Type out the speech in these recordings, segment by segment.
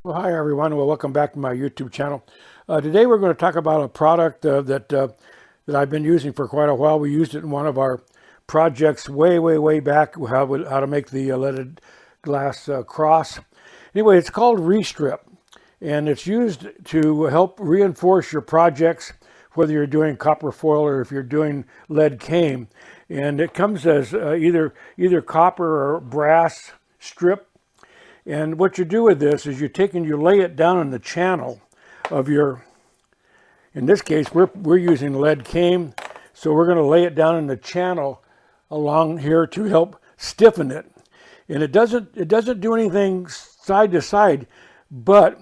Well, hi everyone. Well, welcome back to my YouTube channel. Today we're going to talk about a product that I've been using for quite a while. We used it in one of our projects way back. How to make the leaded glass cross. Anyway, it's called restrip, and it's used to help reinforce your projects, whether you're doing copper foil or if you're doing lead cane. And it comes as either copper or brass strip. And what you do with this is you lay it down in the channel of your, in this case, we're using lead cane. So we're going to lay it down in the channel along here to help stiffen it. And it doesn't do anything side to side, but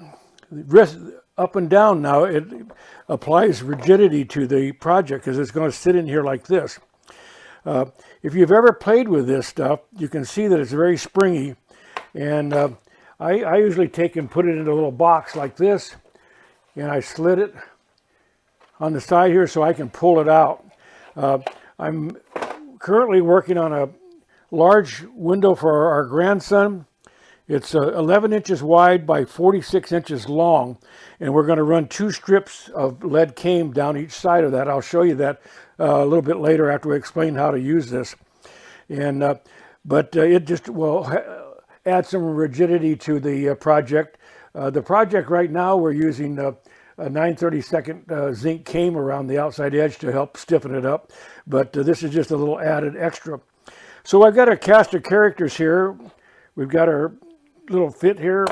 up and down now, it applies rigidity to the project because it's going to sit in here like this. If you've ever played with this stuff, you can see that it's very springy. And I usually take and put it in a little box like this, and I slit it on the side here so I can pull it out. I'm currently working on a large window for our grandson. It's 11 inches wide by 46 inches long, and we're going to run 2 strips of lead cane down each side of that. I'll show you that a little bit later after we explain how to use this. And but it just will add some rigidity to the project. The project right now, we're using a 9/32 zinc cane around the outside edge to help stiffen it up, but this is just a little added extra. So I've got a cast of characters here. We've got our little fit here,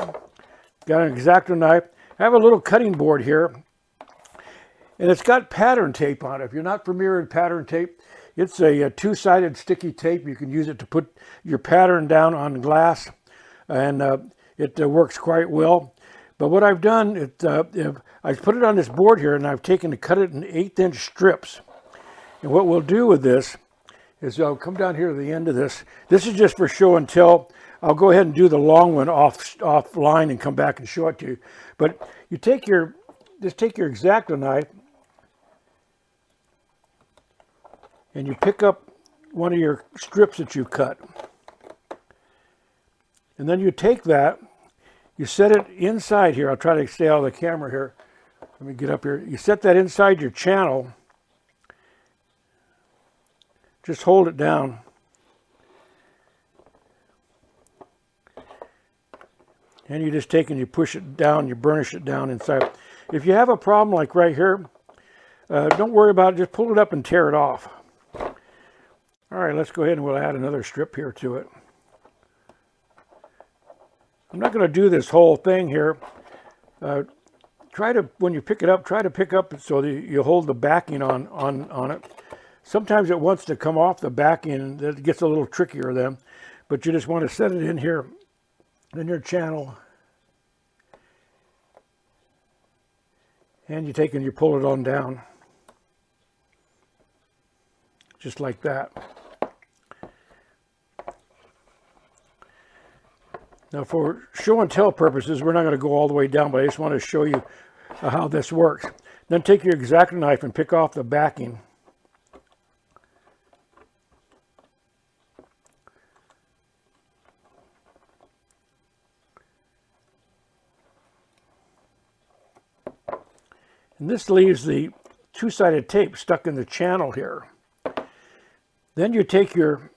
got an X-Acto knife. I have a little cutting board here, and it's got pattern tape on it. If you're not familiar with pattern tape, it's a two-sided sticky tape. You can use it to put your pattern down on glass, and it works quite well. But what I've done, I put it on this board here, and I've taken to cut it in 1/8-inch strips. And what we'll do with this is I'll come down here to the end of this. This is just for show and tell. I'll go ahead and do the long one offline and come back and show it to you. But you just take your X-Acto knife, and you pick up one of your strips that you cut. And then you take that, you set it inside here. I'll try to stay out of the camera here. Let me get up here. You set that inside your channel. Just hold it down. And you just take and you push it down, you burnish it down inside. If you have a problem like right here, don't worry about it. Just pull it up and tear it off. All right, let's go ahead and we'll add another strip here to it. I'm not going to do this whole thing here. When you pick it up, try to pick up it so that you hold the backing on it. Sometimes it wants to come off the backing. It gets a little trickier then, but you just want to set it in here in your channel. And you take and you pull it on down. Just like that. Now for show and tell purposes, we're not going to go all the way down, but I just want to show you how this works. Then take your X-Acto knife and pick off the backing. And this leaves the two-sided tape stuck in the channel here. Then you take your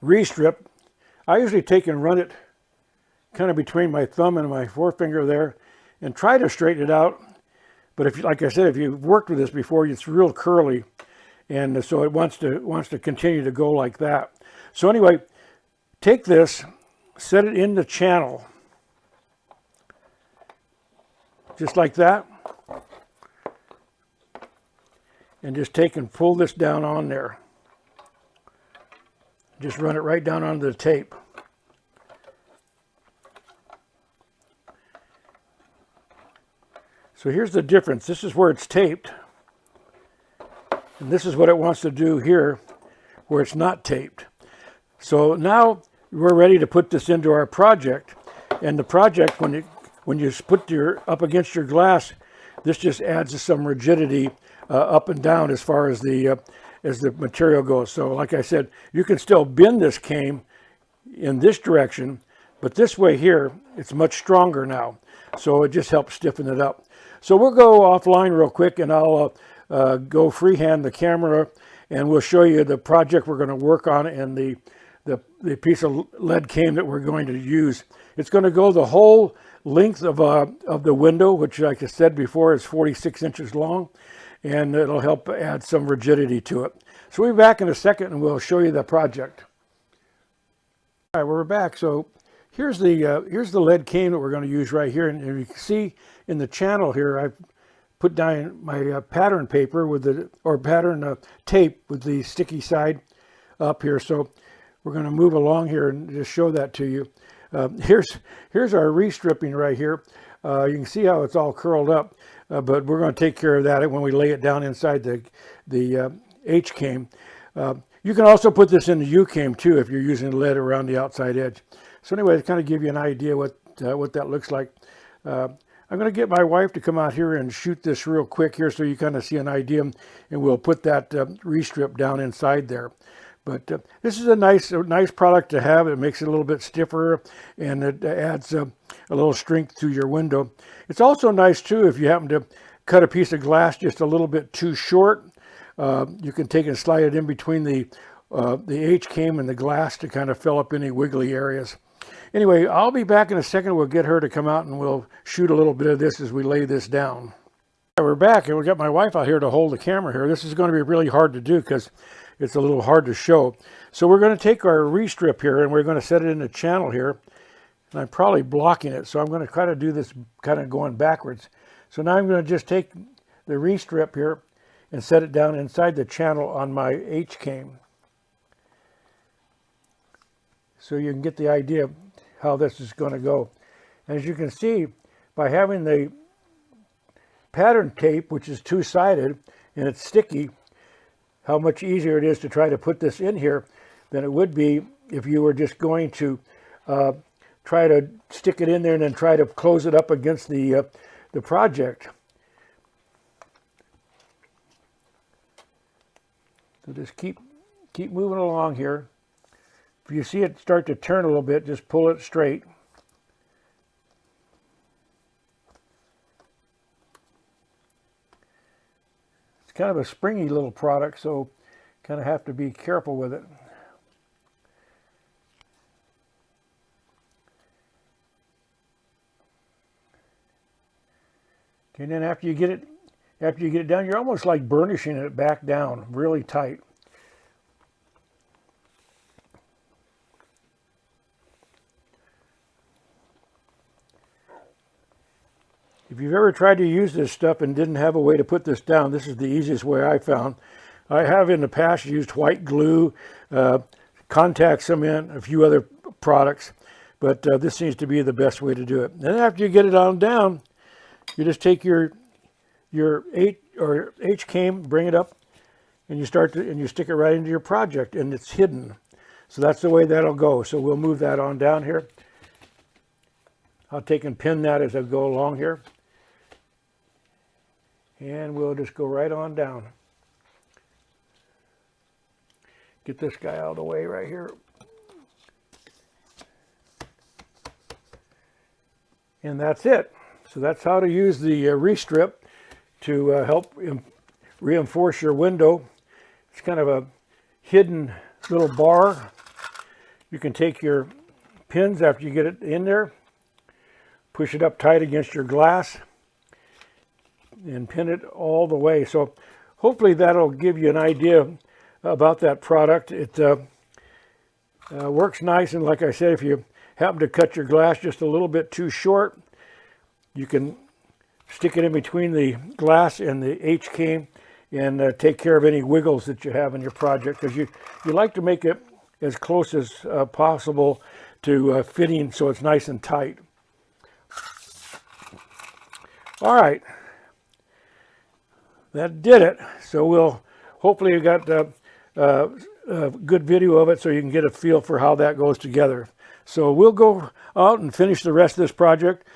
restrip. I usually take and run it kind of between my thumb and my forefinger there and try to straighten it out. But if, like I said, if you've worked with this before, it's real curly. And so it wants to continue to go like that. So anyway, take this, set it in the channel. Just like that. And just take and pull this down on there. Just run it right down onto the tape. So here's the difference. This is where it's taped. And this is what it wants to do here, where it's not taped. So now we're ready to put this into our project. And the project, when you put up against your glass, this just adds some rigidity up and down as far as the material goes. So like I said, you can still bend this cane in this direction, But this way here, it's much stronger now. So it just helps stiffen it up. So we'll go offline real quick, and I'll go freehand the camera, and we'll show you the project we're going to work on and the piece of lead cane that we're going to use. It's going to go the whole length of the window, which, like I said before, is 46 inches long, and it'll help add some rigidity to it. So we'll be back in a second, and we'll show you the project. All right, we're back. So here's the lead cane that we're going to use right here, and you can see in the channel here, I've put down my pattern paper with pattern tape with the sticky side up here. So we're going to move along here and just show that to you. Here's our restripping right here. You can see how it's all curled up, but we're going to take care of that when we lay it down inside the H-came. You can also put this in the U-came too if you're using lead around the outside edge. So anyway, to kind of give you an idea what that looks like. I'm going to get my wife to come out here and shoot this real quick here so you kind of see an idea, and we'll put that restrip down inside there. But this is a nice product to have. It makes it a little bit stiffer, and it adds a little strength to your window. It's also nice too if you happen to cut a piece of glass just a little bit too short. You can take and slide it in between the H-came and the glass to kind of fill up any wiggly areas. Anyway, I'll be back in a second. We'll get her to come out and we'll shoot a little bit of this as we lay this down. We're back, and we've got my wife out here to hold the camera here. This is going to be really hard to do because it's a little hard to show. So we're going to take our restrip here and we're going to set it in the channel here. And I'm probably blocking it, so I'm going to try to do this kind of going backwards. So now I'm going to just take the restrip here and set it down inside the channel on my H-came. So you can get the idea of how this is going to go. And as you can see, by having the pattern tape, which is two-sided and it's sticky, how much easier it is to try to put this in here than it would be if you were just going to try to stick it in there and then try to close it up against the project. So just keep moving along here. If you see it start to turn a little bit, just pull it straight. It's kind of a springy little product, so kind of have to be careful with it. And then after you get it down, you're almost like burnishing it back down really tight. If you've ever tried to use this stuff and didn't have a way to put this down, this is the easiest way I found. I have in the past used white glue, contact cement, a few other products, but this seems to be the best way to do it. And after you get it on down, you just take your H-came, bring it up, and you stick it right into your project, and it's hidden. So that's the way that'll go. So we'll move that on down here. I'll take and pin that as I go along here. And we'll just go right on down. Get this guy out of the way right here. And that's it. So that's how to use the restrip to help reinforce your window. It's kind of a hidden little bar. You can take your pins after you get it in there, push it up tight against your glass, and pin it all the way. So hopefully that'll give you an idea about that product. It works nice, and like I said, if you happen to cut your glass just a little bit too short, you can stick it in between the glass and the H-came and take care of any wiggles that you have in your project, because you like to make it as close as possible to fitting so it's nice and tight. All right, that did it. So we'll hopefully you got a good video of it so you can get a feel for how that goes together. So we'll go out and finish the rest of this project.